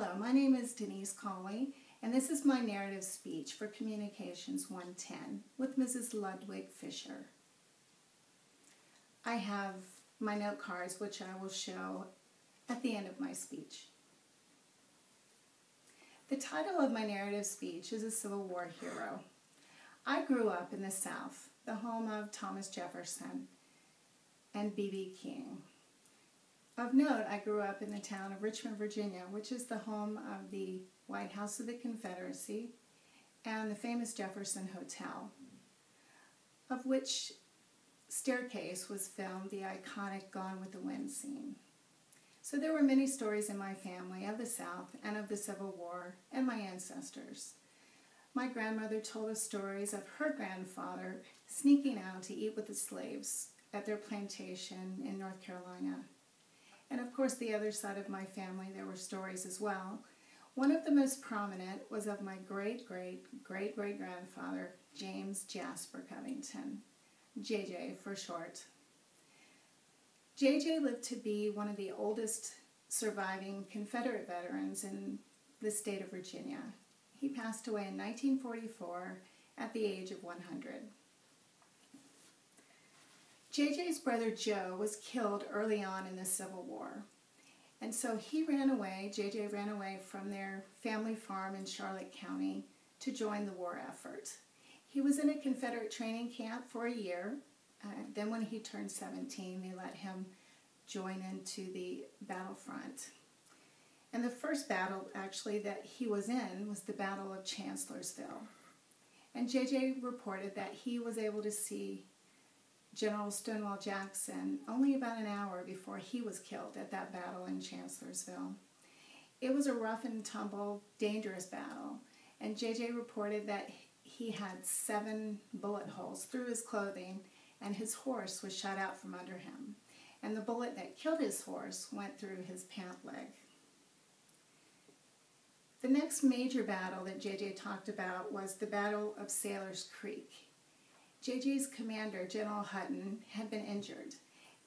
Hello, my name is Denise Colley, and this is my narrative speech for Communications 110 with Mrs. Ludwig Fisher. I have my note cards, which I will show at the end of my speech. The title of my narrative speech is A Civil War Hero. I grew up in the South, the home of Thomas Jefferson and B.B. King. Of note, I grew up in the town of Richmond, Virginia, which is the home of the White House of the Confederacy and the famous Jefferson Hotel, of which staircase was filmed the iconic Gone with the Wind scene. So there were many stories in my family of the South and of the Civil War and my ancestors. My grandmother told us stories of her grandfather sneaking out to eat with the slaves at their plantation in North Carolina. And of course, the other side of my family, there were stories as well. One of the most prominent was of my great-great-great-great-grandfather, James Jasper Covington, JJ for short. JJ lived to be one of the oldest surviving Confederate veterans in the state of Virginia. He passed away in 1944 at the age of 100. JJ's brother Joe was killed early on in the Civil War, and so he ran away, JJ ran away from their family farm in Charlotte County to join the war effort. He was in a Confederate training camp for a year. Then when he turned 17, they let him join into the battlefront. And the first battle, actually, that he was in was the Battle of Chancellorsville. And JJ reported that he was able to see General Stonewall Jackson only about an hour before he was killed at that battle in Chancellorsville. It was a rough and tumble, dangerous battle, and JJ reported that he had 7 bullet holes through his clothing, and his horse was shot out from under him. And the bullet that killed his horse went through his pant leg. The next major battle that JJ talked about was the Battle of Sailor's Creek. JJ's commander, General Hutton, had been injured,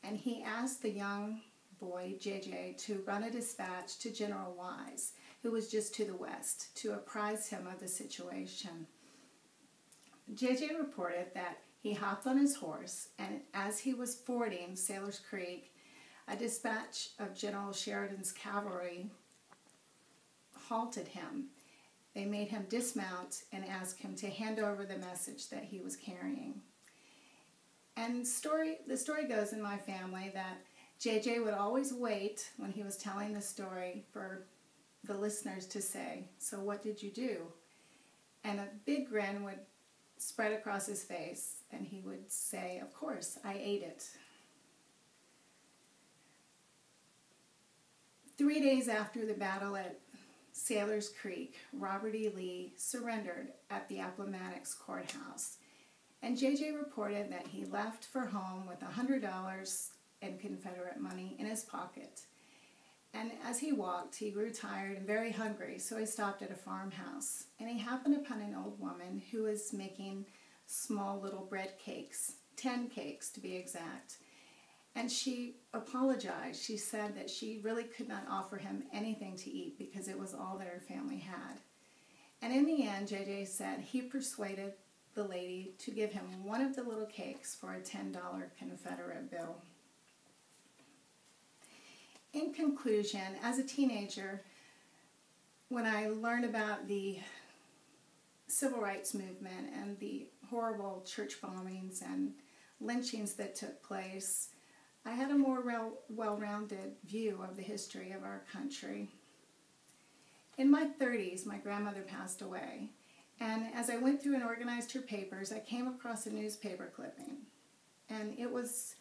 and he asked the young boy, JJ, to run a dispatch to General Wise, who was just to the west, to apprise him of the situation. JJ reported that he hopped on his horse, and as he was fording Sailor's Creek, a dispatch of General Sheridan's cavalry halted him. They made him dismount and ask him to hand over the message that he was carrying. And the story goes in my family that JJ would always wait when he was telling the story for the listeners to say, "So what did you do?" And a big grin would spread across his face, and he would say, "Of course, I ate it." 3 days after the battle at Sailor's Creek, Robert E. Lee surrendered at the Appomattox Courthouse, and JJ reported that he left for home with $100 in Confederate money in his pocket. And as he walked, he grew tired and very hungry, so he stopped at a farmhouse, and he happened upon an old woman who was making small little bread cakes, 10 cakes to be exact. And she apologized. She said that she really could not offer him anything to eat because it was all that her family had. And in the end, JJ said he persuaded the lady to give him one of the little cakes for a $10 Confederate bill. In conclusion, as a teenager, when I learned about the civil rights movement and the horrible church bombings and lynchings that took place, I had a more well-rounded view of the history of our country. In my 30s, my grandmother passed away, and as I went through and organized her papers, I came across a newspaper clipping. And it was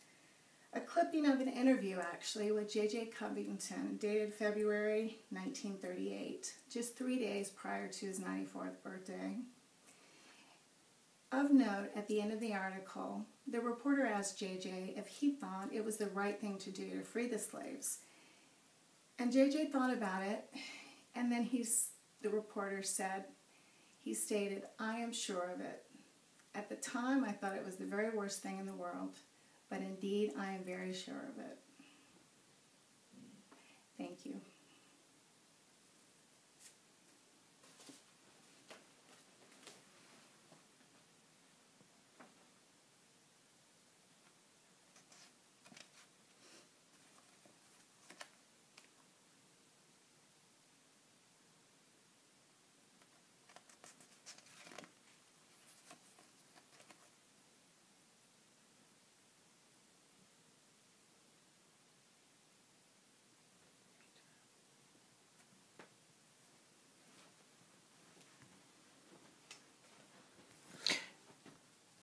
a clipping of an interview, actually, with J.J. Covington, dated February 1938, just 3 days prior to his 94th birthday. Of note, at the end of the article, the reporter asked JJ if he thought it was the right thing to do to free the slaves. And JJ thought about it, and then the reporter said, he stated, "I am sure of it. At the time, I thought it was the very worst thing in the world, but indeed, I am very sure of it."